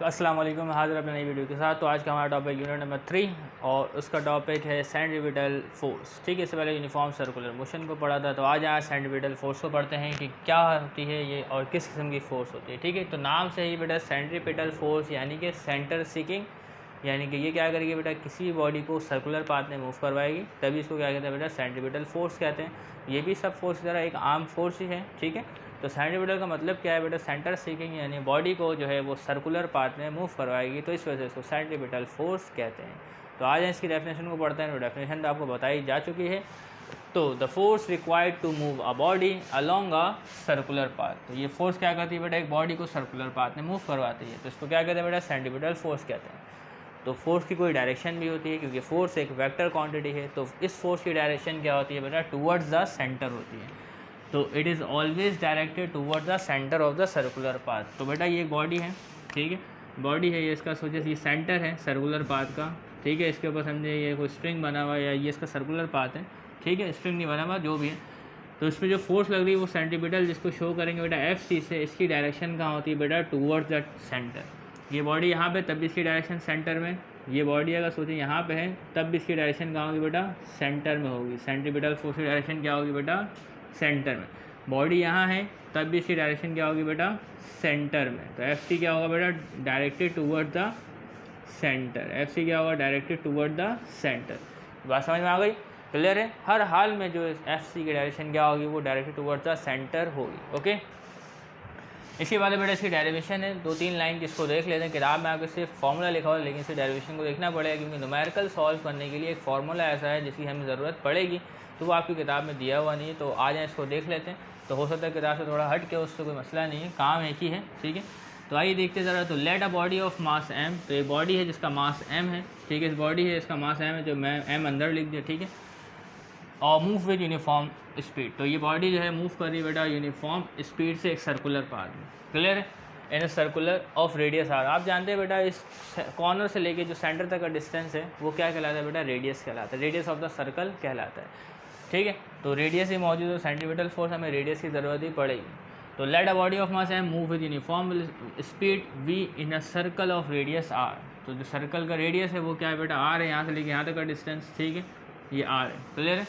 तो अस्सलाम वालेकुम, हाजिर अपने नई वीडियो के साथ। तो आज का हमारा टॉपिक यूनिट नंबर 3 और उसका टॉपिक है सेंट्रीपिटल फोर्स। ठीक है, इससे पहले यूनिफॉर्म सर्कुलर मोशन को पढ़ा था, तो आज यहाँ सेंट्रीपिटल फोर्स को पढ़ते हैं कि क्या होती है ये और किस किस्म की फ़ोर्स होती है। ठीक है, तो नाम से ही बेटा सेंट्रीपिटल फोर्स यानी कि सेंटर सीकिंग, यानी कि ये क्या करेगी बेटा, किसी बॉडी को सर्कुलर पाथ में मूव करवाएगी, तभी इसको क्या कहते हैं बेटा, सेंट्रीपिटल फोर्स कहते हैं। ये भी सब फोर्स की तरह एक आर्म फोर्स ही है। ठीक है, तो सेंट्रीपिटल का मतलब क्या है बेटा, सेंटर सीकिंग, यानी बॉडी को जो है वो सर्कुलर पाथ में मूव करवाएगी, तो इस वजह से इसको सेंट्रीपिटल फोर्स कहते हैं। तो आज इसकी डेफिनेशन को पढ़ते हैं। तो डेफिनेशन तो आपको बताई जा चुकी है। तो the force required to move a body along a circular path, तो ये फोर्स क्या करती है बेटा, एक बॉडी को सर्कुलर पाथ में मूव करवाती है, तो इसको क्या कहते हैं बेटा, सेंट्रीपिटल फोर्स कहते हैं। तो फोर्स की कोई डायरेक्शन भी होती है, क्योंकि फोर्स एक वेक्टर क्वांटिटी है, तो इस फोर्स की डायरेक्शन क्या होती है बेटा, टूवर्ड्स द सेंटर होती है। तो it is always directed toward the centre of the circular path. तो बेटा ये बॉडी है, ठीक है, बॉडी है ये, इसका सोचे ये सेंटर है सर्कुलर पाथ का। ठीक है, इसके ऊपर समझे ये कोई स्ट्रिंग बना हुआ है या ये इसका सर्कुलर पाथ है। ठीक है, स्ट्रिंग नहीं बना हुआ, जो भी है, तो इसमें जो फोर्स लग रही है वो सेंट्रीपिटल, जिसको शो करेंगे बेटा FC से, इसकी डायरेक्शन कहाँ होती है बेटा, टूवर्ड्स द सेंटर। ये बॉडी यहाँ पे, तब भी इसकी डायरेक्शन सेंटर में। ये बॉडी अगर सोचें यहाँ पे है, तब भी इसकी डायरेक्शन कहाँ होगी बेटा, सेंटर में होगी। सेंट्रीपिटल फोर्स की डायरेक्शन क्या होगी बेटा, सेंटर में। बॉडी यहाँ है, तब भी इसकी डायरेक्शन क्या होगी बेटा, सेंटर में। तो FC क्या होगा बेटा, directed toward the centre. FC क्या होगा, डायरेक्टेड टूवर्ड द सेंटर। बात समझ में आ गई, क्लियर है। हर हाल में जो FC की डायरेक्शन क्या होगी, वो डायरेक्टेड टूवर्ड द सेंटर होगी। ओके, इसके बाद बेटा इसकी डेरिवेशन है, 2-3 लाइन जिसको देख लेते हैं। किताब में आपके सिर्फ फॉर्मूला लिखा हुआ है, लेकिन इस डेरिवेशन को देखना पड़ेगा, क्योंकि न्यूमेरिकल सॉल्व करने के लिए एक फार्मूला ऐसा है जिसकी हमें ज़रूरत पड़ेगी, तो वो आपकी किताब में दिया हुआ नहीं है। तो आ जाए इसको देख लेते हैं। तो हो सकता है किताब से थोड़ा हट के, उससे कोई मसला नहीं है, काम एक ही है। ठीक है, तो आइए देखते ज़रा। तो let a body of mass m, तो एक बॉडी है जिसका मास m है। ठीक है, इस बॉडी है, इसका मास m है, जो मैं m अंदर लिख दिया। ठीक है, और मूव विद यूनिफॉर्म स्पीड, तो ये बॉडी जो है मूव कर रही है बेटा यूनिफॉर्म स्पीड से एक सर्कुलर पाथ में। क्लियर है, in circular of radius R. आप जानते हैं बेटा, इस कॉर्नर से लेके जो सेंटर तक का डिस्टेंस है वो क्या कहलाता है बेटा, रेडियस कहलाता है, रेडियस ऑफ द सर्कल कहलाता है। ठीक है, तो रेडियस ही मौजूद है, सेंट्रीपिटल फोर्स हमें रेडियस की ज़रूरत ही पड़ेगी। तो let a body of mass m move with uniform speed v in a circle of radius r। तो जो सर्कल का रेडियस है वो क्या है बेटा, r है, यहाँ से लेके यहाँ तक का डिस्टेंस। ठीक है, ये r है, क्लियर है।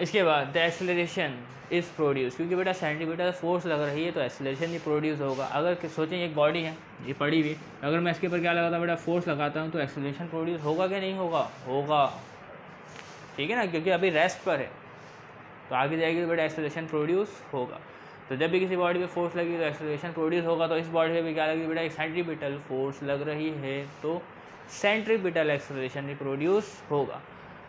इसके बाद द एक्सेलरेशन इज़ प्रोड्यूस, क्योंकि बेटा सेंट्रीपिटल फोर्स लग रही है तो एक्सेलरेशन भी प्रोड्यूस होगा। अगर सोचें एक बॉडी है, ये पड़ी हुई, अगर मैं इसके ऊपर क्या लगाता हूँ बेटा, फोर्स लगाता हूँ, तो एक्सेलरेशन प्रोड्यूस होगा कि नहीं होगा, होगा। ठीक है ना, क्योंकि अभी रेस्ट पर है, तो आगे जाएगी तो बेटा एक्सेलरेशन प्रोड्यूस होगा। तो जब भी किसी बॉडी पे फोर्स लगी तो एक्सेलरेशन प्रोड्यूस होगा। तो इस बॉडी पे भी क्या लगी बेटा, एक सेंट्रीपिटल फोर्स लग रही है, तो सेंट्रीपिटल एक्सेलरेशन भी प्रोड्यूस होगा।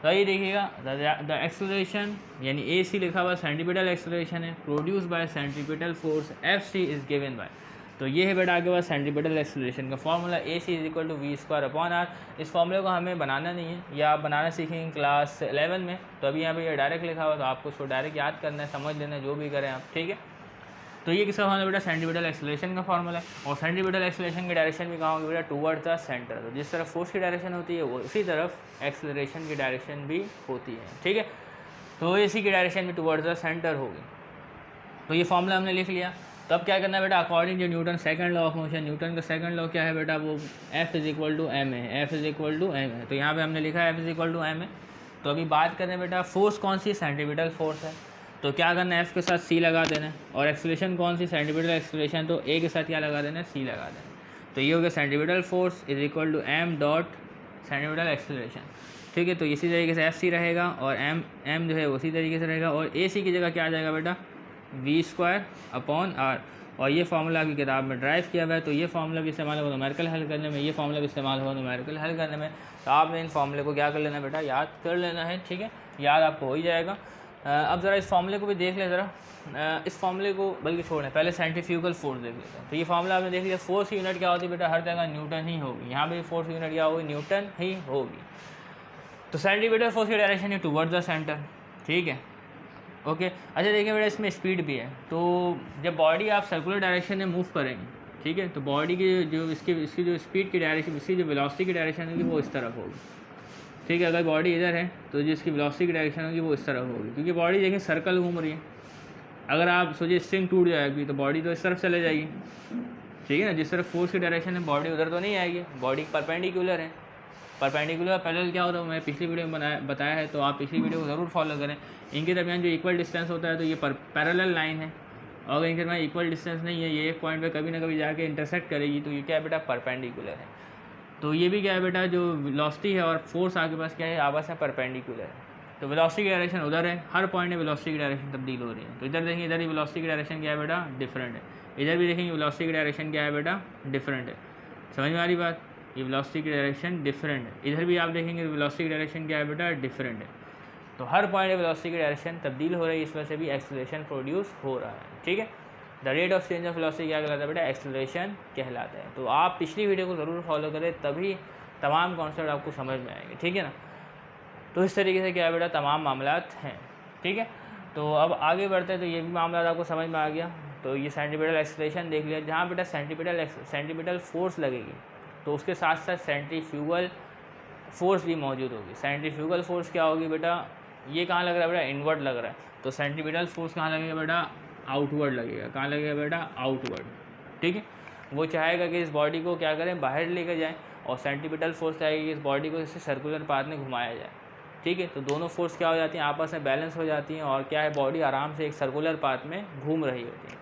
तो ये देखिएगा, द एक्सेलरेशन यानी AC लिखा हुआ सेंट्रीपिटल एक्सेलरेशन है, produce by centripetal force FC is given by. तो ये है बेटा आगे बाद सेंट्रीपिटल एक्सेलरेशन का फॉर्मूला, AC = v²/r। इस फॉर्मूले को हमें बनाना नहीं है, या आप बनाना सीखेंगे क्लास 11 में। तो अभी यहाँ पे ये डायरेक्ट लिखा हुआ, तो आपको उसको डायरेक्ट याद करना है, समझ लेना, जो भी करें आप। ठीक है, तो ये किसका फॉर्मूला बेटा, सेंट्रीपिटल एक्सेलरेशन का फॉर्मूला है। और सेंट्रीपिटल एक्सेलरेशन की डायरेक्शन भी कहाँ होगी बेटा, टूवर्ड्स द सेंटर। तो जिस तरफ फोर्स की डायरेक्शन होती है वो उसी तरफ एक्सेलरेशन की डायरेक्शन भी होती है। ठीक है, तो AC की डायरेक्शन भी टूवर्ड्स द सेंटर होगी। तो ये फॉर्मूला हमने लिख लिया। तब क्या करना है बेटा, according to Newton second law of motion, Newton का सेकंड लॉ क्या है बेटा, वो F = m है, F = m है। तो यहाँ पे हमने लिखा है F = m है। तो अभी बात करें बेटा, फोर्स कौन सी, सेंट्रीपिटल फोर्स है, तो क्या करना है, F के साथ C लगा देना है। और एक्सेलरेशन कौन सी, सेंट्रीपिटल एक्सेलरेशन, तो A के साथ क्या लगा देना है, C लगा देना है। तो ये हो गया centripetal force = m dot centripetal acceleration. ठीक है, तो इसी तरीके से FC रहेगा और m जो है उसी तरीके से रहेगा, और AC की जगह क्या आ जाएगा बेटा, v²/r। और ये फार्मूला आपकी किताब में ड्राइव किया हुआ है। तो ये फार्मूला भी इस्तेमाल होगा न्यूमेरिकल हल करने में, ये फार्मूला भी इस्तेमाल होगा न्यूमेरिकल हल करने में। तो आपने इन फार्मूले को क्या कर लेना बेटा, याद कर लेना है। ठीक है, याद आपको हो ही जाएगा। अब ज़रा इस फार्मूले को भी देख लें ज़रा, इस फार्मूले को बल्कि छोड़ें, पहले सेंट्रीफ्यूगल फोर्स देख लेते हैं। तो ये फार्मूला आपने देख लिया, फोर्स की यूनिट क्या होती है बेटा, हर जगह न्यूटन ही होगी। यहाँ पे फोर्स की यूनिट क्या होगी, न्यूटन ही होगी। तो सेंट्रीपिटल फोर्स की डायरेक्शन है टुवर्ड्स द सेंटर। ठीक है, ओके। अच्छा देखिए बेटा, इसमें स्पीड भी है। तो जब बॉडी आप सर्कुलर डायरेक्शन में मूव करेंगे, ठीक है, तो बॉडी की जो इसकी जो स्पीड की डायरेक्शन, इसकी जो वेलोसिटी की डायरेक्शन होगी वो इस तरफ होगी। ठीक है, अगर बॉडी इधर है तो जिसकी वेलोसिटी की डायरेक्शन होगी वो इस तरफ होगी, क्योंकि बॉडी देखिए सर्कल घूम रही है। अगर आप सोचिए स्ट्रिंग टूट जाएगी तो बॉडी तो इस तरफ चले जाएगी, ठीक है ना। जिस तरफ फोर्स की डायरेक्शन है बॉडी उधर तो नहीं आएगी, बॉडी परपेंडिकुलर है। परपेंडिकुलर पैरेलल क्या होता है मैंने पिछली वीडियो में बताया है, तो आप पिछली वीडियो को ज़रूर फॉलो करें। इनके दरमियान जो इक्वल डिस्टेंस होता है तो ये पैरेलल लाइन है, और अगर इनके दरमियान इक्वल डिस्टेंस नहीं है, ये एक पॉइंट पे कभी ना कभी जाके इंटरसेक्ट करेगी, तो ये क्या है बेटा, परपेंडिकुलर है। तो ये भी क्या है बेटा, जो वेलोसिटी है और फोर्स आपके पास क्या है, आपस में परपेंडिकुलर है। तो वेलोसिटी की डायरेक्शन उधर है, हर पॉइंट में वेलोसिटी की डायरेक्शन तब्दील हो रही है। तो इधर देखिए, इधर ही वेलोसिटी की डायरेक्शन क्या है बेटा, डिफरेंट है। इधर भी देखेंगे वेलोसिटी की डायरेक्शन क्या है बेटा, डिफरेंट है। समझ में आ रही बात, ये वेलोसिटी की डायरेक्शन डिफरेंट है। इधर भी आप देखेंगे वेलोसिटी की डायरेक्शन क्या है बेटा, डिफरेंट है। तो हर पॉइंट में वेलोसिटी की डायरेक्शन तब्दील हो रही है, इस वजह से भी एक्सेलरेशन प्रोड्यूस हो रहा है। ठीक है, the rate of change of velocity क्या कहलाता है बेटा, एक्सेलरेशन कहलाता है। तो आप पिछली वीडियो को ज़रूर फॉलो करें, तभी तमाम कॉन्सेप्ट आपको समझ में आएंगे। ठीक है ना। तो इस तरीके से क्या है बेटा, तमाम मामलात हैं। ठीक है, तो अब आगे बढ़ते हैं। तो ये भी मामला आपको समझ में आ गया। तो ये सेंट्रीपिटल एक्सेलरेशन देख लिया, जहाँ बेटा सेंट्रीपिटल फोर्स लगेगी तो उसके साथ साथ सेंट्रीफ्यूगल फोर्स भी मौजूद होगी। सेंट्रीफ्यूगल फोर्स क्या होगी बेटा, ये कहाँ लग रहा है बेटा, इनवर्ड लग रहा है। तो सेंट्रीपिटल फोर्स कहाँ लगेगा बेटा, आउटवर्ड लगेगा। कहाँ लगेगा बेटा, आउटवर्ड। ठीक है, वो चाहेगा कि इस बॉडी को क्या करें, बाहर लेकर जाएं, और सेंट्रीपिटल फोर्स चाहेगी कि इस बॉडी को इसे सर्कुलर पाथ में घुमाया जाए। ठीक है, तो दोनों फोर्स क्या हो जाती हैं, आपस में बैलेंस हो जाती हैं, और क्या है, बॉडी आराम से एक सर्कुलर पाथ में घूम रही होती है।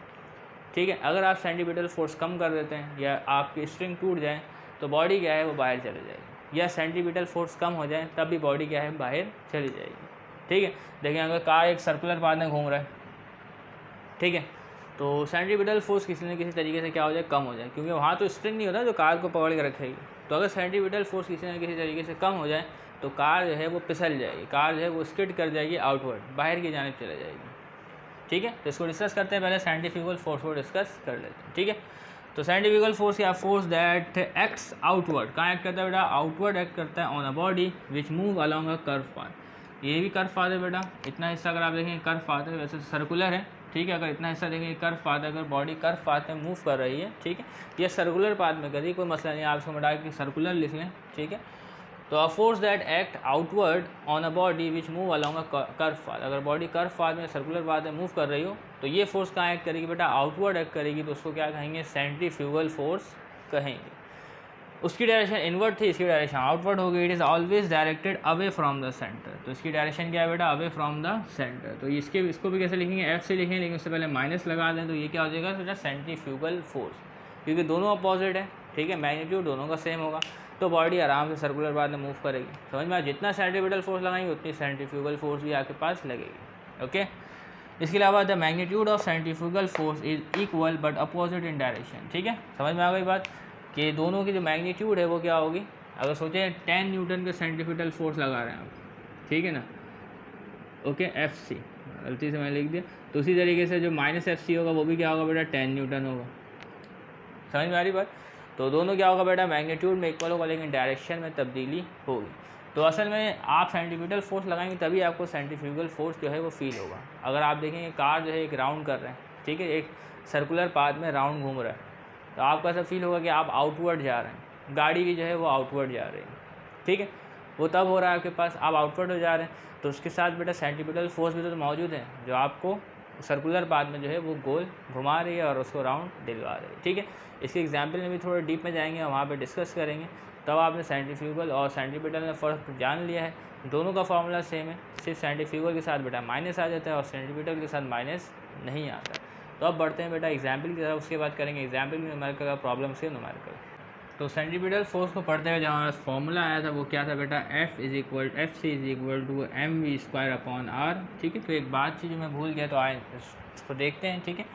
ठीक है, अगर आप सेंट्रीपिटल फोर्स कम कर देते हैं या आपकी स्ट्रिंग टूट जाए तो बॉडी क्या है, वो बाहर चले जाएगी, या सेंट्रीपिटल फोर्स कम हो जाए तब भी बॉडी क्या है, बाहर चली जाएगी। ठीक है, देखिए अगर कार एक सर्कुलर पाथ में घूम रहा है, ठीक है, तो सेंट्रीपिटल फोर्स किसी न किसी तरीके से क्या हो जाए, कम हो जाए, क्योंकि वहाँ तो स्ट्रिंग नहीं होता जो कार को पकड़ के रखेगी। तो अगर सेंट्रीपिटल फोर्स किसी न किसी तरीके से कम हो जाए तो कार जो है वो फिसल जाएगी, कार जो है वो स्किड कर जाएगी, आउटवर्ड बाहर की जानिब चले जाएगी। ठीक है, तो इसको डिस्कस करते हैं, पहले सेंट्रीफ्यूगल फोर्स को डिस्कस कर लेते हैं। ठीक है, तो सेंट्रीफ्यूगल फोर्स क्या, फोर्स दैट एक्ट्स आउटवर्ड। कहाँ एक्ट करता है बेटा, आउटवर्ड एक्ट करता है on a body which move along a curve path. ये भी कर्व पाथ है बेटा, इतना हिस्सा अगर आप देखेंगे कर्व पाथ है, वैसे सर्कुलर है। ठीक है, अगर इतना हिस्सा देखेंगे कर्व पाथ है, अगर बॉडी कर्व पाथ में मूव कर रही है, ठीक है, ये सर्कुलर पाथ में कर रही है, कोई मसला नहीं, आप इसको मिटा के सर्कुलर लिख लें। ठीक है, तो a force that act outward on a body which move along a curve path. अगर बॉडी कर्व पाथ में सर्कुलर पाथ में मूव कर रही हो तो ये फोर्स कहाँ एक्ट करेगी बेटा, आउटवर्ड एक्ट करेगी, तो उसको क्या कहेंगे, सेंट्रीफ्यूगल फोर्स कहेंगे। उसकी डायरेक्शन इनवर्ड थी, इसकी डायरेक्शन आउटवर्ड हो गई। It is always directed away from the centre. तो इसकी डायरेक्शन क्या है बेटा, अवे फ्रॉम द सेंटर। तो इसको भी कैसे लिखेंगे, एफ से लिखेंगे, लेकिन उससे पहले माइनस लगा दें, तो ये क्या हो जाएगा बेटा, सेंट्रीफ्यूगल फोर्स, क्योंकि दोनों अपोजिट है। ठीक है, मैग्नीट्यूड दोनों का सेम होगा, तो बॉडी आराम से सर्कुलर पाथ में मूव करेगी। समझ में, जितना सेंट्रीपिटल फोर्स लगाएंगे उतनी सेंट्रीफ्यूगल फोर्स भी आपके पास लगेगी। ओके, इसके अलावा the magnitude of centrifugal force is equal but opposite in direction. ठीक है, समझ में आ गई बात, कि दोनों की जो मैग्नीट्यूड है वो क्या होगी। अगर सोचें 10 न्यूटन के सेंट्रीपिटल फोर्स लगा रहे हैं आप, ठीक है ना, ओके, एफ सी गलती से मैंने लिख दिया, तो उसी तरीके से जो माइनस एफ सी होगा वो भी क्या होगा बेटा, 10 न्यूटन होगा। समझ में आ रही बात, तो दोनों क्या होगा बेटा, मैग्नीट्यूड में इक्वल होगा, लेकिन डायरेक्शन में तब्दीली होगी। तो असल में आप सेंट्रीपिटल फोर्स लगाएंगे तभी आपको सेंट्रीफ्यूगल फोर्स जो है वो फील होगा। अगर आप देखेंगे कार जो है एक राउंड कर रहे हैं, ठीक है, एक सर्कुलर पाथ में राउंड घूम रहा है, तो आपको ऐसा फील होगा कि आप आउटवर्ड जा रहे हैं, गाड़ी भी जो है वो आउटवर्ड जा रही है। ठीक है, वो तब हो रहा है आपके पास, आप आउटवर्ड हो जा रहे हैं, तो उसके साथ बेटा सेंट्रीपिटल फोर्स भी तो मौजूद है, जो आपको सर्कुलर पाथ में जो है वो गोल घुमा रही है और उसको राउंड दिलवा रही है। ठीक है, इसके एग्जाम्पल में भी थोड़ा डीप में जाएंगे और वहाँ पे डिस्कस करेंगे, तब आपने सेंट्रीफ्यूगल और सेंट्रीपिटल में फ़र्क जान लिया है। दोनों का फार्मूला सेम है, सिर्फ सेंट्रीफ्यूगल के साथ बेटा माइनस आ जाता है और सेंट्रीपिटल के साथ माइनस नहीं आता। तो अब बढ़ते हैं बेटा एग्जाम्पल की तरफ, उसके बाद करेंगे एग्जाम्पल में न्यूमेरिकल का, प्रॉब्लम से न्यूमेरिकल। तो सेंट्रीपिटल फोर्स को पढ़ते हुए जहाँ हमारा फॉर्मूला आया था वो क्या था बेटा, F C is equal to M V square upon R. ठीक है, तो एक बात चीज़ मैं भूल गया, तो आए इसको देखते हैं। ठीक है,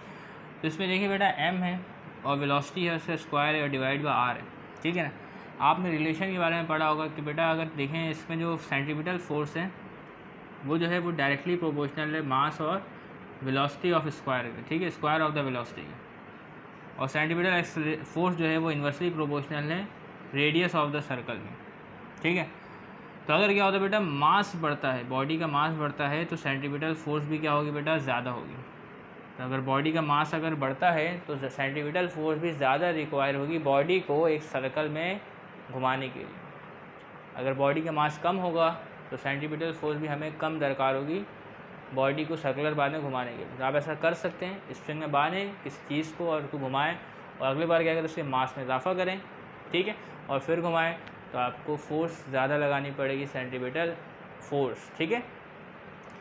तो इसमें देखिए बेटा एम है और वेलोसिटी है, उसका स्क्वायर है और डिवाइड बाय आर है। ठीक है ना, आपने रिलेशन के बारे में पढ़ा होगा कि बेटा अगर देखें इसमें जो सेंट्रीपिटल फोर्स है वो जो है वो डायरेक्टली प्रोपोर्शनल है मास और वेलोसिटी ऑफ स्क्वायर के। ठीक है, स्क्वायर ऑफ द वेलोसिटी, और सेंट्रीपिटल फोर्स जो है वो इन्वर्सली प्रोपोर्शनल है रेडियस ऑफ द सर्कल में। ठीक है, तो अगर क्या होता है बेटा, मास बढ़ता है, बॉडी का मास बढ़ता है, तो सेंट्रीपिटल फोर्स भी क्या होगी बेटा, ज़्यादा होगी। तो अगर बॉडी का मास अगर बढ़ता है तो सेंट्रीपिटल फोर्स भी ज़्यादा रिक्वायर होगी बॉडी को एक सर्कल में घुमाने के लिए। अगर बॉडी का मास कम होगा तो सेंट्रीपिटल फोर्स भी हमें कम दरकार होगी बॉडी को सर्कुलर पाथ में घुमाने के लिए। तो आप ऐसा कर सकते हैं, स्ट्रिंग में बांधें किसी चीज़ को और उसको घुमाएं और अगली बार क्या करें, उसके मास में इजाफा करें, ठीक है, और फिर घुमाएं तो आपको फोर्स ज़्यादा लगानी पड़ेगी, सेंट्रीपिटल फोर्स, ठीक है।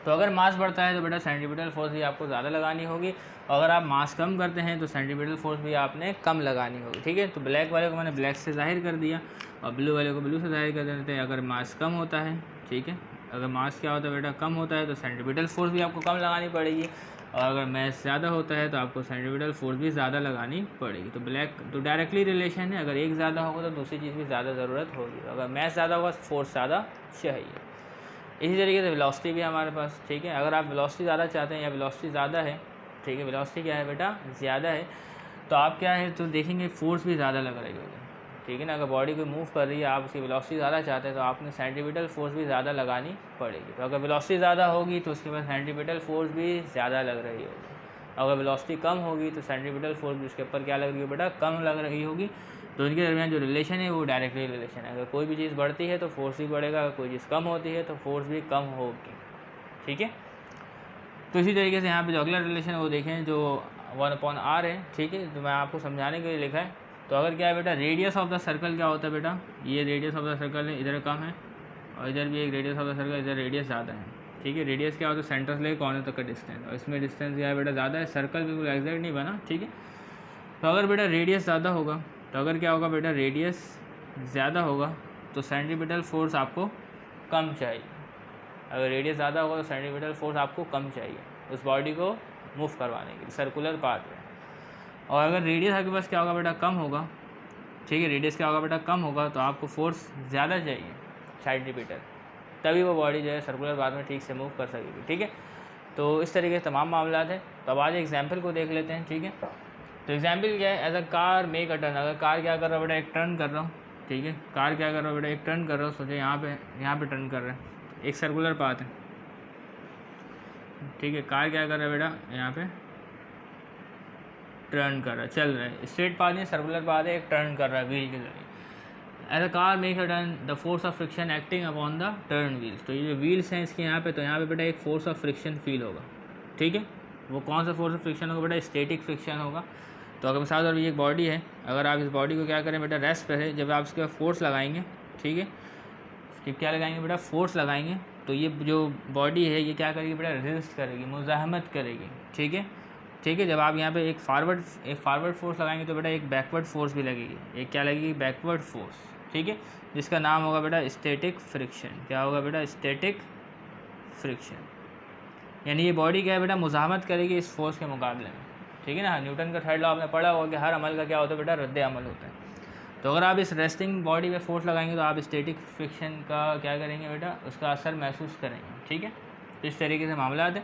तो अगर मास बढ़ता है तो बेटा सेंट्रीपिटल फोर्स भी आपको ज़्यादा लगानी होगी, और अगर आप मास कम करते हैं तो सेंट्रीपिटल फोर्स भी आपने कम लगानी होगी, ठीक है। तो ब्लैक वाले को मैंने ब्लैक से जाहिर कर दिया और ब्लू वाले को ब्लू से जाहिर कर देते हैं। अगर मास कम होता है, ठीक है, अगर मास क्या होता है बेटा, कम होता है, तो सेंट्रीपिटल फोर्स भी आपको कम लगानी पड़ेगी, और अगर मास ज़्यादा होता है तो आपको सेंट्रीपिटल फोर्स भी ज़्यादा लगानी पड़ेगी। तो ब्लैक तो डायरेक्टली रिलेशन है, अगर एक ज़्यादा होगा तो दूसरी चीज़ भी ज़्यादा ज़रूरत होगी, अगर मास ज़्यादा होगा फोर्स ज़्यादा चाहिए। इसी तरीके से वेलोसिटी भी हमारे पास, ठीक है, अगर आप वेलोसिटी ज़्यादा चाहते हैं या वेलोसिटी ज़्यादा है, ठीक है, वेलोसिटी क्या है बेटा, ज़्यादा है, तो आप क्या है तो देखेंगे फोर्स भी ज़्यादा लग रही होगी, ठीक है ना। अगर बॉडी कोई मूव कर रही है, आप उसकी वेलोसिटी ज़्यादा चाहते हैं तो आपने सेंट्रीपिटल फोर्स भी ज़्यादा लगानी पड़ेगी। तो अगर वेलोसिटी ज़्यादा होगी तो उसके बाद सेंट्रीपिटल फोर्स भी ज़्यादा लग रही होगी, अगर वेलोसिटी कम होगी तो सेंट्रीपिटल फोर्स भी उसके ऊपर क्या लग रही है बेटा, कम लग रही होगी। तो इनके दरमियान जो रिलेशन है वो डायरेक्टली रिलेशन है, अगर कोई भी चीज़ बढ़ती है तो फोर्स भी बढ़ेगा, अगर कोई चीज़ कम होती है तो फोर्स भी कम होगी, ठीक है। तो इसी तरीके से यहाँ पे जो अगला रिलेशन है वो देखें, जो 1/r है, ठीक है, तो मैं आपको समझाने के लिए लिखा है। तो अगर क्या है बेटा, रेडियस ऑफ द सर्कल क्या होता है बेटा, ये रेडियस ऑफ द सर्कल है, इधर कम है और इधर भी एक रेडियस ऑफ द सर्कल, इधर रेडियस ज़्यादा है, ठीक है। रेडियस क्या होता है, सेंटर से लेकर कॉर्नर तक का डिस्टेंस, और इसमें डिस्टेंस क्या है बेटा, ज़्यादा है, सर्कल बिल्कुल एग्जैक्ट नहीं बना, ठीक है। तो अगर बेटा रेडियस ज़्यादा होगा तो अगर क्या होगा बेटा, रेडियस ज़्यादा होगा तो सेंट्रीपिटल फोर्स आपको कम चाहिए, अगर रेडियस ज़्यादा होगा तो सेंट्रीपिटल फोर्स आपको कम चाहिए उस बॉडी को मूव करवाने के लिए सर्कुलर पाथ में। और अगर रेडियस आपके पास क्या होगा बेटा, कम होगा, ठीक है, रेडियस क्या होगा बेटा, कम होगा, तो आपको फोर्स ज़्यादा चाहिए सेंट्रीपिटल, तभी वो बॉडी जो है सर्कुलर पाथ में ठीक से मूव कर सकेगी, ठीक है। तो इस तरीके से तमाम मामला है। तो अब आज एग्जाम्पल को देख लेते हैं, ठीक है। तो एग्जाम्पल क्या है, as a car make a turn, अगर कार क्या कर रहा है बेटा, एक टर्न कर रहा हूँ, ठीक है, कार क्या कर रहा है बेटा, एक टर्न कर रहा हूँ, सोचे यहाँ पे टर्न कर रहा है, एक सर्कुलर पाथ है, ठीक है, कार क्या कर रहा है बेटा, यहाँ पे टर्न कर रहा है, चल रहा है, स्ट्रेट पाथ नहीं सर्कुलर पाथ है, एक टर्न कर रहा है व्हील के जरिए। As a car make a turn the force of friction acting upon the turn wheels, तो ये जो व्हील्स हैं इसके यहाँ पे, तो यहाँ पे बेटा एक फोर्स ऑफ फ्रिक्शन फील होगा, ठीक है। वो कौन सा फोर्स ऑफ फ्रिक्शन होगा बेटा, स्टैटिक फ्रिक्शन होगा। तो अगर मिसाल और ये एक बॉडी है, अगर आप इस बॉडी को क्या करें बेटा, रेस्ट पर है, जब आप इसके फोर्स लगाएंगे, ठीक है, जब क्या लगाएंगे बेटा, फोर्स लगाएंगे, तो ये जो बॉडी है ये क्या करेगी बेटा, रेजिस्ट करेगी, मुज़ाहमत करेगी, ठीक है, ठीक है। जब आप यहाँ पे एक फारवर्ड फोर्स लगाएंगे तो बेटा एक बैकवर्ड फोर्स भी लगेगी, एक क्या लगेगी, बैकवर्ड फोर्स, ठीक है, जिसका नाम होगा बेटा स्टैटिक फ्रिक्शन। क्या होगा बेटा, स्टैटिक फ्रिक्शन, यानी ये बॉडी क्या है बेटा, मुज़ाहमत करेगी इस फोर्स के मुकाबले में, ठीक है ना। न्यूटन का थर्ड लॉ आपने पढ़ा होगा कि हर अमल का क्या होता है बेटा, रद्द अमल होता है। तो अगर आप इस रेस्टिंग बॉडी पे फोर्स लगाएंगे तो आप स्टैटिक फ्रिक्शन का क्या करेंगे बेटा, उसका असर महसूस करेंगे, ठीक है। तो इस तरीके से मामला है।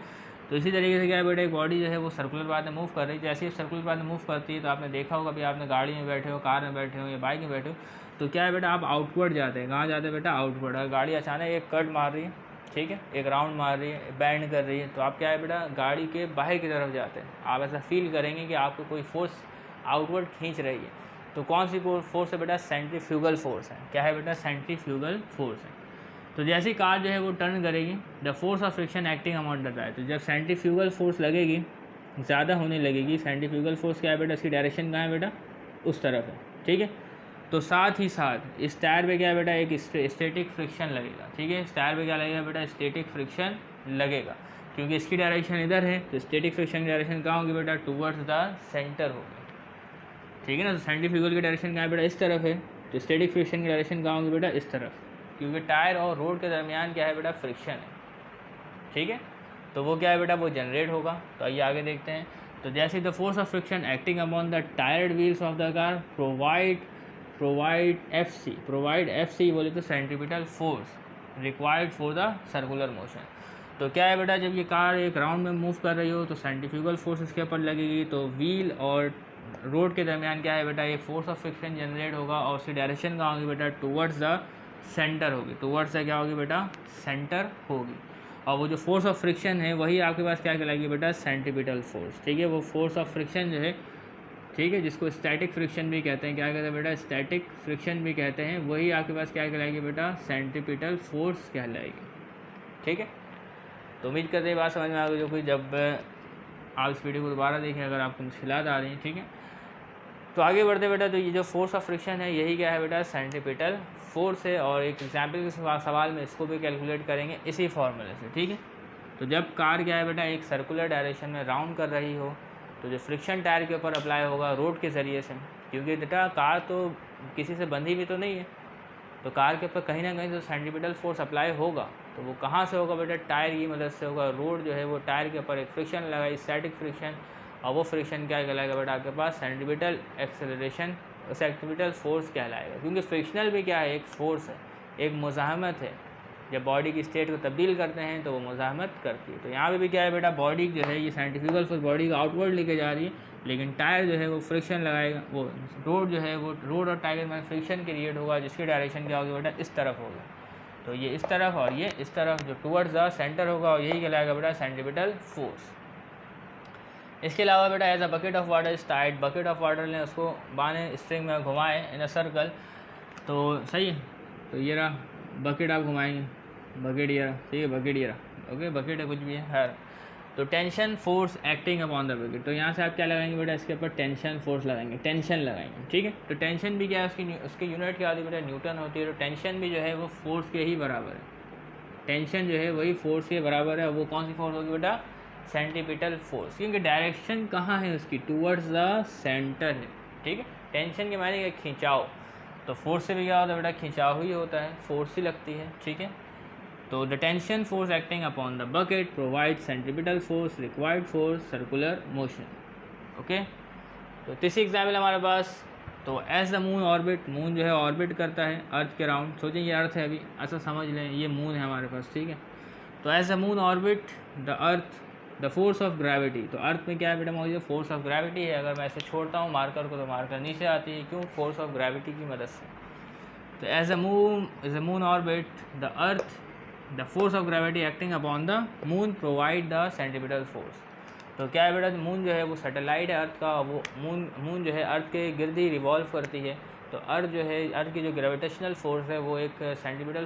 तो इसी तरीके से क्या है बेटा, एक बॉडी जो है वो सर्कुलर पाथ में मूव कर रही है, जैसे ही सर्कुलर पाथ में मूव करती है तो आपने देखा होगा भी, आपने गाड़ी में बैठे हो, कार में बैठे हो या बाइक में बैठे हो, तो क्या है बेटा, आप आउटवर्ड जाते हैं, कहाँ जाते हैं बेटा, आउटवर्ड। अगर गाड़ी अचानक एक कट मार रही है, ठीक है, एक राउंड मार रही है, बैंड कर रही है, तो आप क्या है बेटा, गाड़ी के बाहर की तरफ जाते हैं, आप ऐसा फील करेंगे कि आपको कोई फोर्स आउटवर्ड खींच रही है। तो कौन सी फोर्स है बेटा, सेंट्रीफ्यूगल फोर्स है। क्या है बेटा, सेंट्रीफ्यूगल फोर्स है। तो जैसे ही कार जो है वो टर्न करेगी, the force of friction acting among the tyre, तो जब सेंट्रीफ्यूगल फोर्स लगेगी, ज़्यादा होने लगेगी, सेंट्रीफ्यूगल फोर्स क्या है बेटा, इसकी डायरेक्शन कहाँ है बेटा, उस तरफ है, ठीक है। तो साथ ही साथ इस टायर पे क्या है बेटा, एक स्टैटिक फ्रिक्शन लगेगा, ठीक है, इस टायर पे क्या लगेगा बेटा, स्टैटिक फ्रिक्शन लगेगा, क्योंकि इसकी डायरेक्शन इधर है, तो स्टैटिक फ्रिक्शन की डायरेक्शन कहाँ होगी बेटा, टूवर्ड्स द सेंटर होगी, ठीक है ना। तो सेंट्रीफ्यूगल की डायरेक्शन कहाँ है बेटा, इस तरफ है, तो स्टैटिक फ्रिक्शन की डायरेक्शन कहाँ होगी बेटा, इस तरफ, क्योंकि टायर और रोड के दरमियान क्या है बेटा, फ्रिक्शन है, ठीक है। तो वो क्या है बेटा, वो जनरेट होगा। तो आइए आगे देखते हैं। तो जैसे the force of friction acting upon the tyred wheels of the car provide F C बोले तो centripetal force required for the circular motion. तो क्या है बेटा, जब ये कार एक राउंड में मूव कर रही हो तो सेंट्रीफ्यूगल फोर्स इसके ऊपर लगेगी, तो व्हील और रोड के दरमियान क्या है बेटा, ये फोर्स ऑफ फ्रिक्शन जनरेट होगा, और उसकी डायरेक्शन कहाँ होगी बेटा, टूवर्ड्स द सेंटर होगी, टूवर्ड्स द क्या होगी बेटा, सेंटर होगी। और वो जो फोर्स ऑफ फ्रिक्शन है वही आपके पास क्या कहलाएगी बेटा, सेंट्रीपिटल फोर्स, ठीक है। वो फोर्स ऑफ फ्रिक्शन जो है, ठीक है, जिसको स्टैटिक फ्रिक्शन भी कहते हैं, क्या कहते हैं बेटा, स्टैटिक फ्रिक्शन भी कहते हैं, वही आपके पास क्या कहलाएगी बेटा, सेंट्रीपिटल फोर्स कहलाएगी, ठीक है। तो उम्मीद करते हैं बात समझ में आ गई। जो कोई जब आप इस वीडियो को दोबारा देखें, अगर आपको मुश्किलात आ रही हैं, ठीक है, तो आगे बढ़ते बेटा, तो ये जो फोर्स ऑफ फ्रिक्शन है यही क्या है बेटा, सेंट्रीपिटल फोर्स है। और एक एग्जाम्पल के सवाल में इसको भी कैलकुलेट करेंगे इसी फॉर्मूले से, ठीक है। तो जब कार क्या है बेटा एक सर्कुलर डायरेक्शन में राउंड कर रही हो, तो जो फ्रिक्शन टायर के ऊपर अप्लाई होगा रोड के ज़रिए से, क्योंकि बेटा कार तो किसी से बंधी भी तो नहीं है, तो कार के ऊपर कहीं ना कहीं जो सेंट्रीपिटल फोर्स अप्लाई होगा तो वो कहाँ से होगा बेटा, टायर की मदद से होगा। रोड जो है वो टायर के ऊपर एक फ्रिक्शन लगाई, स्टैटिक फ्रिक्शन, और वो फ्रिक्शन क्या कहलाएगा बेटा आपके पास, सेंट्रीपिटल एक्सेलरेशन, सेंट्रीपिटल फोर्स कहलाएगा। क्योंकि फ्रिक्शनल भी क्या है, एक फोर्स है, एक मुज़ाहमत है। जब बॉडी की स्टेट को तब्दील करते हैं तो वो मुज़ाहमत करती है। तो यहाँ पे भी क्या है बेटा, बॉडी जो है ये सेंट्रीफ्यूगल फोर्स बॉडी को आउटवर्ड लेके जा रही है, लेकिन टायर जो है वो फ्रिक्शन लगाएगा, वो रोड जो है वो रोड और टायर में फ्रिक्शन क्रिएट होगा, जिसकी डायरेक्शन क्या होगी बेटा, इस तरफ होगा। तो ये इस तरफ और ये इस तरफ, जो टुवर्ड्स द सेंटर होगा, और यही कहलाएगा बेटा सेंट्रीपिटल फोर्स। इसके अलावा बेटा as a bucket of water is tied, bucket of water ने उसको बाने स्ट्रिंग में घुमाए इन अ सर्कल, तो सही है। तो ये रहा बकेट, आप घुमाएंगे बकेट, ये रहा, ठीक है बकेट, ये रहा, ओके बकेट है कुछ भी है हर। तो tension force acting upon the bucket, तो यहाँ से आप क्या लगाएंगे बेटा, इसके ऊपर टेंशन फोर्स लगाएंगे, टेंशन लगाएंगे, ठीक है। तो टेंशन भी क्या है, उसकी यूनिट क्या होती है बेटा, न्यूटन होती है। तो टेंशन भी जो है वो फोर्स के ही बराबर है, टेंशन जो है वही फोर्स के बराबर है। वो कौन सी फोर्स होगी बेटा, सेंट्रीपिटल फोर्स, क्योंकि डायरेक्शन कहाँ है उसकी, टूवर्ड्स द सेंटर है, ठीक है। टेंशन के मायने का खिंचाव, तो फोर्स से भी क्या होता है बेटा, खिंचाव ही होता है, फोर्स ही लगती है, ठीक है। तो the tension force acting upon the bucket provide centripetal force required for circular motion, okay. तो तीसरी एग्जाम्पल हमारे पास, तो as the moon orbit, moon जो है ऑर्बिट करता है अर्थ के राउंड, सोचें ये अर्थ है, अभी ऐसा समझ लें ये मून है हमारे पास, ठीक है। तो as the moon orbit the earth the force of gravity, तो अर्थ में क्या है बेटा मौजूद, फोर्स ऑफ ग्रेविटी है। अगर मैं ऐसे छोड़ता हूँ मार्कर को तो मार्कर नीचे आती है, क्यों, फोर्स ऑफ ग्रेविटी की मदद से। तो as a moon orbit the earth the force of gravity acting upon the moon provide the centripetal force. तो क्या है बेटा, मून जो है वो सैटेलाइट है अर्थ का, वो मून जो है अर्थ के गिर्द ही रिवॉल्व करती है। तो अर्थ जो है, अर्थ की जो ग्रेविटेशनल फोर्स है वो एक सेंट्रीपिटल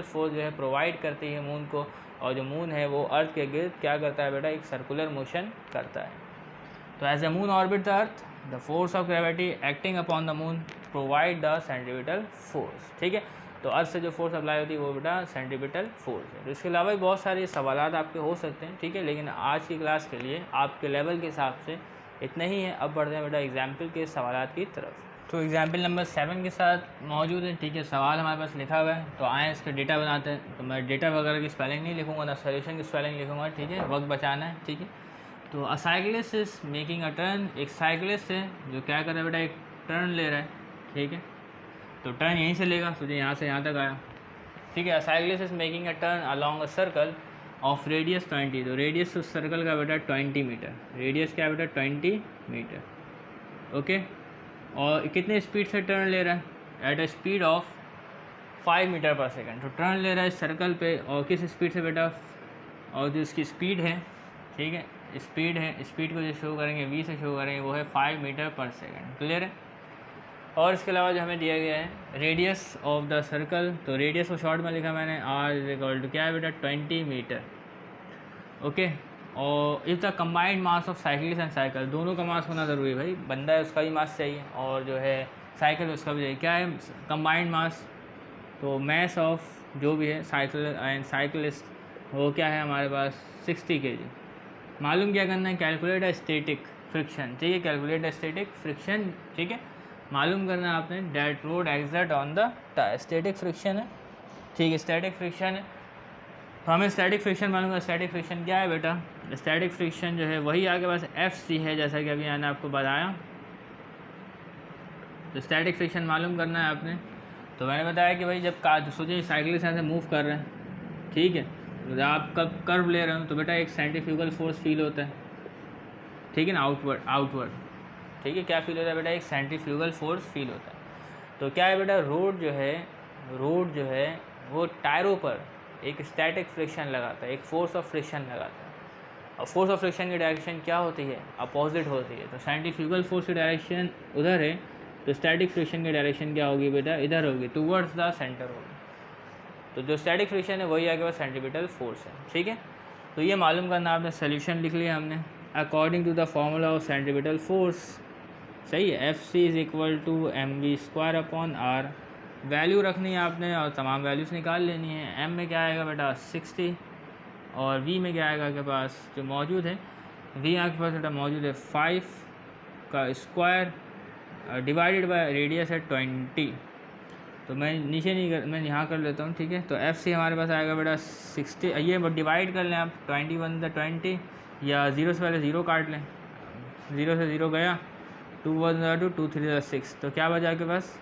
फोर्स जो है प्रोवाइड करती है मून को, और जो मून है वो अर्थ के गिर्द क्या करता है बेटा, एक सर्कुलर मोशन करता है। तो as a moon orbit the earth the force of gravity acting upon the moon provide the centripetal force, ठीक है। तो अर्थ से जो फोर्स अप्लाई होती है वो बेटा सेंट्रीपिटल फोर्स है। तो इसके अलावा भी बहुत सारे सवालात आपके हो सकते हैं, ठीक है, लेकिन आज की क्लास के लिए आपके लेवल के हिसाब से इतना ही है। अब बढ़ते हैं बेटा एग्जाम्पल के सवालात की तरफ। तो एग्जाम्पल नंबर 7 के साथ मौजूद है, ठीक है। सवाल हमारे पास लिखा हुआ है, तो आए इसके डेटा बनाते हैं। तो मैं डेटा वगैरह की स्पेलिंग नहीं लिखूँगा, ना सोल्यूशन की स्पेलिंग लिखूँगा, ठीक है, वक्त बचाना है, ठीक है। तो अ cyclist is making a turn, एक साइक्लिस्ट है जो क्या कर रहा है बेटा, एक टर्न ले रहा है, ठीक है। तो टर्न यहीं से लेगा, सोचिए यहाँ से यहाँ तक आया, ठीक है। अ cyclist is making a turn along a circle of radius 20, तो रेडियस उस सर्कल का बेटा 20 मीटर, रेडियस क्या है बेटा 20 मीटर, ओके। और कितने स्पीड से टर्न ले रहा है, at a speed of 5 metre per second. तो टर्न ले रहा है सर्कल पे, और किस स्पीड से बेटा, और जो इसकी स्पीड है, ठीक है, स्पीड है, स्पीड को जो शो करेंगे v से शो करेंगे वो है 5 मीटर पर सेकंड, क्लियर है। और इसके अलावा जो हमें दिया गया है रेडियस ऑफ द सर्कल, तो रेडियस को शॉर्ट में लिखा मैंने r इज इक्वल टू क्या है बेटा 20 मीटर, ओके। और if the combined mass of cycle and cycle, दोनों का मास होना ज़रूरी है भाई, बंदा है उसका भी मास चाहिए और जो है साइकिल उसका भी चाहिए। क्या है कंबाइंड मास, तो मैस ऑफ जो भी है साइकिल एंड साइकिलिस्ट वो क्या है हमारे पास 60 kg। मालूम क्या करना है, कैलकुलेट अ स्टैटिक फ्रिक्शन, ठीक है, कैलकुलेट अ स्टैटिक फ्रिक्शन, ठीक है। मालूम करना है आपने that road exert on the tyre, static friction है, ठीक है, स्टैटिक फ्रिक्शन है। तो हमें स्टैटिक फ्रिक्शन मालूम है, स्टैटिक फ्रिक्शन क्या है बेटा, स्टैटिक फ्रिक्शन जो है वही आपके पास FC है, जैसा कि अभी मैंने आपको बताया। तो स्टैटिक फ्रिक्शन मालूम करना है आपने। तो मैंने बताया कि भाई जब कार सोचिए साइकिलिस्ट यहाँ से मूव कर रहे हैं, ठीक है, तो आप कब कर्व ले रहे हो तो बेटा एक सेंट्रीफ्यूगल फोर्स फील होता है, ठीक है ना, आउटवर्ड, ठीक है, क्या फील होता है बेटा, एक सेंट्रीफ्यूगल फोर्स फील होता है। तो क्या है बेटा, रोड जो है वो टायरों पर एक स्टैटिक फ्रिक्शन लगाता है, एक फोर्स ऑफ फ्रिक्शन लगाता है। और फोर्स ऑफ फ्रिक्शन की डायरेक्शन क्या होती है, अपोजिट होती है। तो सेंट्रीफ्यूगल फोर्स की डायरेक्शन उधर है, तो स्टैटिक फ्रिक्शन की डायरेक्शन क्या होगी बेटा, इधर होगी, टूवर्ड्स द सेंटर होगी। तो जो स्टैटिक फ्रिक्शन है वही आगे पास सेंट्रीपिटल फोर्स है, ठीक है। तो ये मालूम करना, आपने सोल्यूशन लिख लिया हमने। According to the formula of centripetal force सही है। F C is equal to M V square upon R. Value रखनी है आपने और तमाम वैल्यूज़ निकाल लेनी है। एम में क्या आएगा बेटा 60 और वी में क्या आएगा आपके पास जो मौजूद है, वी आपके पास बेटा मौजूद है 5 का स्क्वायर डिवाइडेड बाय रेडियस है 20। तो मैं नीचे नहीं कर, मैं यहाँ कर लेता हूँ, ठीक है। तो एफ सी हमारे पास आएगा बेटा 60, ये डिवाइड कर लें आप, 21 या 0 से पहले 0 काट लें, 0 से 0 गया, 2 1 2 2 3 6, तो क्या बचा आपके पास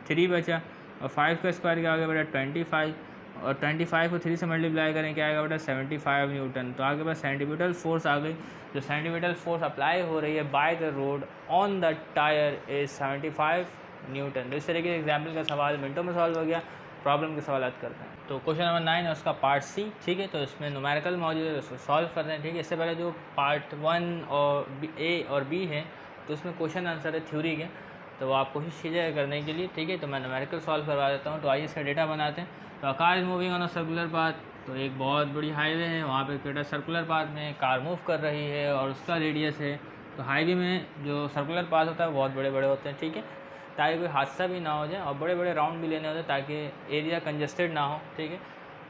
3 बचा। और 5 का स्क्वायर क्या आ गया बेटा 25, और 25 को 3 से मल्टीप्लाई करें क्या आएगा बेटा 75 न्यूटन। तो आपके पास सेंटीमीटर फोर्स आ गई। जो सेंटीमीटर फोर्स अप्लाई हो रही है by the road on the tyre is 75 Newton. तो इस तरीके के एग्जाम्पल का सवाल मिनटों में सॉल्व हो गया। प्रॉब्लम के सवाल करते हैं। तो क्वेश्चन नंबर 9 है उसका पार्ट सी, ठीक है। तो इसमें न्यूमेरिकल मौजूद है, उसको सॉल्व करते हैं, ठीक है। इससे पहले जो पार्ट 1 और ए और बी है तो उसमें क्वेश्चन आंसर है थ्योरी के, तो आप कोशिश कीजिएगा करने के लिए, ठीक है। तो मैं न्यूमेरिकल सॉल्व करवा देता हूँ। तो आइए इसका डेटा बनाते हैं। तो car is moving on a circular path, तो एक बहुत बड़ी हाईवे है, वहाँ पे बेटा सर्कुलर पाथ में कार मूव कर रही है और उसका रेडियस है। तो हाईवे में जो सर्कुलर पाथ होता है वो बहुत बड़े बड़े होते हैं, ठीक है, ताकि कोई हादसा भी ना हो जाए और बड़े बड़े राउंड भी लेने होते हैं ताकि एरिया कंजस्टेड ना हो, ठीक है।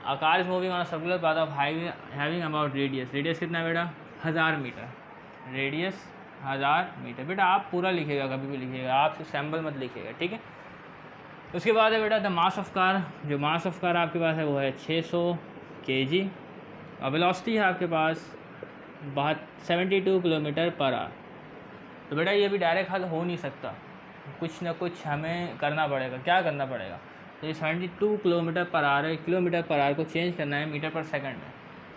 A car is moving on a circular path of highway having about radius कितना है बेटा 1000 मीटर, रेडियस 1000 मीटर। बेटा आप पूरा लिखिएगा, कभी भी लिखिएगा, आप सिर्फ सैम्पल मत लिखिएगा, ठीक है। उसके बाद है बेटा द मास ऑफ कार, जो मास ऑफ कार आपके पास है वो है 600 kg और वेलोसिटी है आपके पास 72 किलोमीटर पर आवर। तो बेटा ये भी डायरेक्ट हल हो नहीं सकता, कुछ ना कुछ हमें करना पड़ेगा। क्या करना पड़ेगा, तो ये 72 किलोमीटर पर आवर है, किलोमीटर पर आवर को चेंज करना है मीटर पर सेकंड में,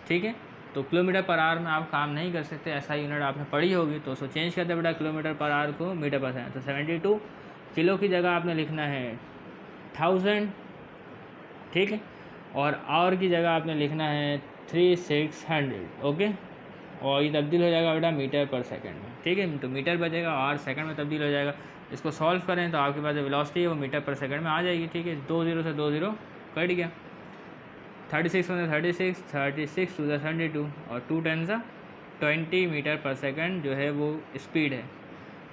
ठीक है। तो किलोमीटर पर आवर में आप काम नहीं कर सकते, ऐसा यूनिट आपने पढ़ी होगी, तो उसको चेंज करते बेटा किलोमीटर पर आवर को मीटर पर सेकंड। तो 72 किलो की जगह आपने लिखना है 1000, ठीक है, और आवर की जगह आपने लिखना है 3600, ओके। और ये तब्दील हो जाएगा बेटा मीटर पर सेकंड में, ठीक है। तो मीटर बचेगा और सेकंड में तब्दील हो जाएगा। इसको सॉल्व करें तो आपके पास जो वेलोसिटी है वो मीटर पर सेकंड में आ जाएगी, ठीक है। 2 0 से 2 0 कट गया, 36 में 36, 36 टू द 72 और 2 10 20 मीटर पर सेकंड जो है वो स्पीड है।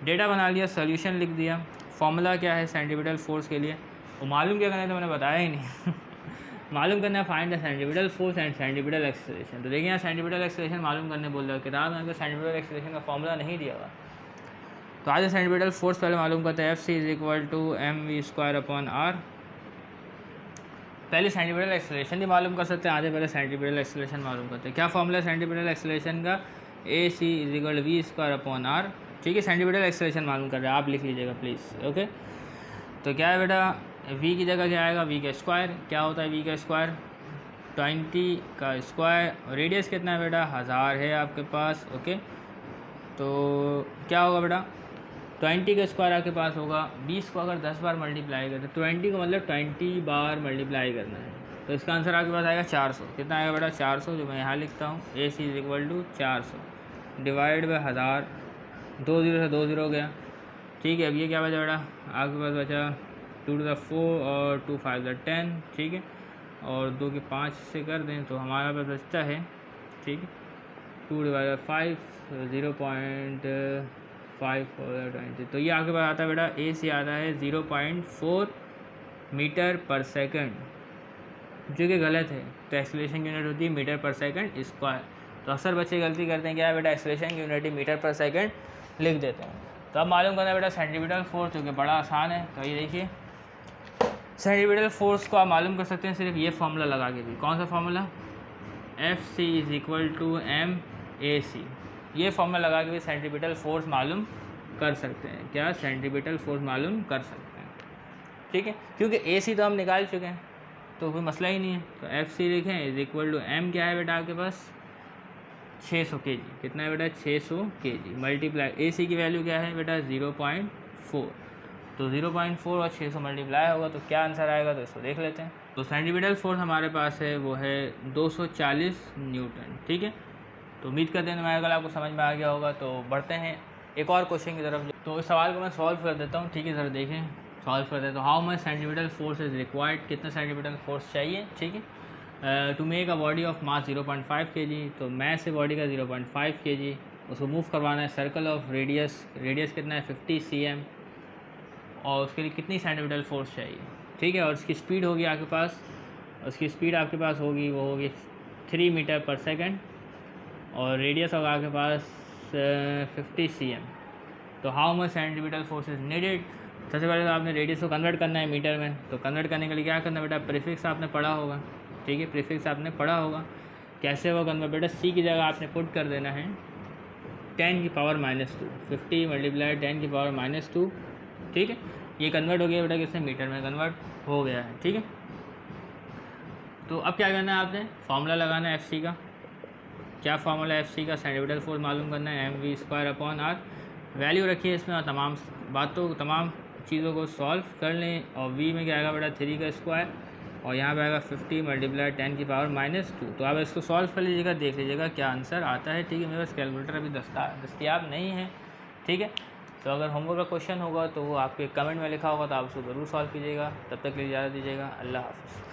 डेटा बना लिया, सोल्यूशन लिख दिया। फॉर्मूला क्या है सेंटीमीटर फोर्स के लिए, वो मालूम क्या करना है तो मैंने बताया ही नहीं मालूम करना है find the centimetre force and centimetre acceleration. तो देखिए यहाँ सेंटीमीटर एक्सेलरेशन मालूम करने बोल रहा है, किताब में सेंटीमीटर एक्सेलरेशन का फॉर्मूला नहीं दिया हुआ। तो आज सेंटीमीटर फोर्स पहले मालूम करते हैं। F C is equal to M V square upon R. पहले सेंटीमीटर एक्सेलरेशन भी मालूम कर सकते हैं, आधे पहले सेंटीमीटर एक्सेलरेशन मालूम करते हैं। क्या फॉर्मूला है सेंटीमीटर एक्सेलरेशन का, A C is equal V square upon R, ठीक है। सेंटीमीटर एक्सेलरेशन मालूम कर रहे हैं, आप लिख लीजिएगा प्लीज़, ओके। तो क्या है बेटा v की जगह क्या आएगा, v का स्क्वायर। क्या होता है v का स्क्वायर 20 का स्क्वायर, रेडियस कितना है बेटा 1000 है आपके पास, ओके। तो क्या होगा बेटा 20 का स्क्वायर आपके पास होगा, 20 को अगर 10 बार मल्टीप्लाई करते 20 को मतलब 20 बार मल्टीप्लाई करना है, तो इसका आंसर आपके पास आएगा 400। कितना आएगा बेटा 400, जो मैं यहाँ लिखता हूँ A C is equal to 400 divide by 1000, 2 0 से 2 0 गया, ठीक है। अब ये क्या बचा बेटा आपके पास बचा 2 to the 4 और 2 5 the 10, ठीक है। और 2 के 5 से कर दें तो हमारा पास बचता है, ठीक है, 2 डिवाइड 5 0.5 और 20। तो ये आपके पास आता है बेटा ए से आता है 0.4 मीटर पर सेकंड, जो कि गलत है। तो एक्सेलरेशन की यूनिट होती है मीटर पर सेकंड स्क्वायर। तो अक्सर बच्चे गलती करते हैं, क्या है बेटा एक्सेलरेशन की यूनिट मीटर पर सेकंड लिख देते हैं। तो अब मालूम करना है बेटा सेंटीमीटर फोर्स, जो कि बड़ा आसान है। तो ये देखिए सेंटीमीटर फोर्स को आप मालूम कर सकते हैं सिर्फ ये फार्मूला लगा के भी। कौन सा formula, F C is equal to M A C. ये फार्मूला लगा के भी सेंटीमीटर फोर्स मालूम कर सकते हैं। क्या सेंटीमीटर फोर्स मालूम कर सकते हैं, ठीक है, क्योंकि ए सी तो हम निकाल चुके हैं तो कोई मसला ही नहीं है। तो एफ सी लिखें इज इक्वल टू एम क्या है बेटा आपके पास 600 kg। कितना है बेटा 600 kg मल्टीप्लाई ए सी की वैल्यू क्या है बेटा 0.4। तो 0.4 और 600 मल्टीप्लाई होगा तो क्या आंसर आएगा, तो इसको देख लेते हैं। तो सेंटीमीटर फोर्स हमारे पास है वो है 240 न्यूटन, ठीक है। तो उम्मीद करते हैं न्यूमेरिकल आपको समझ में आ गया होगा। तो बढ़ते हैं एक और क्वेश्चन की तरफ। तो इस सवाल को मैं सॉल्व कर देता हूँ, ठीक है। ज़रा देखें सॉल्व करते हैं। तो how much centimetre force is required, कितना सेंटीमीटर फोर्स चाहिए, ठीक है, to make a body of mass 0.5 kg। तो मैस है बॉडी का 0.5 kg उसको मूव करवाना है। सर्कल ऑफ रेडियस कितना है 50 cm, और उसके लिए कितनी सेंटीमीटर फोर्स चाहिए, ठीक है। और उसकी स्पीड होगी आपके पास, होगी वो होगी 3 मीटर पर सेकेंड, और रेडियस होगा आपके पास 50 cm। तो how much centimetre force is needed. सबसे पहले तो आपने रेडियस को कन्वर्ट करना है मीटर में। तो कन्वर्ट करने के लिए क्या करना बेटा, प्रीफिक्स आपने पढ़ा होगा, ठीक है, प्रीफिक्स आपने पढ़ा होगा। कैसे होगा कन्वर्ट बेटा, सी की जगह आपने पुट कर देना है 10 की पावर -2, 50 मल्टीप्लाई 10 की पावर -2, ठीक है। ये कन्वर्ट हो गया बेटा किससे, मीटर में कन्वर्ट हो गया है, ठीक है। तो अब क्या करना है, आपने फार्मूला लगाना है FC का। क्या फार्मूला है FC का, सेंटीमीटर फोर्स मालूम करना है, mv²/r। वैल्यू रखिए इसमें और तमाम चीज़ों को सॉल्व कर लें। और v में क्या आएगा बेटा 3 का स्क्वायर, और यहाँ पे आएगा 50 मल्टीप्लाई 10 की पावर -2। तो आप इसको सॉल्व कर लीजिएगा, देख लीजिएगा क्या आंसर आता है, ठीक है। मेरे पास कैलकुलेटर अभी दस्तियाब नहीं है, ठीक है। तो अगर होमवर्क का क्वेश्चन होगा तो वो आपके कमेंट में लिखा होगा, तो आप उसको ज़रूर सॉल्व कीजिएगा। तब तक के लिए इजाज़त दीजिएगा, अल्लाह हाफ़िज़।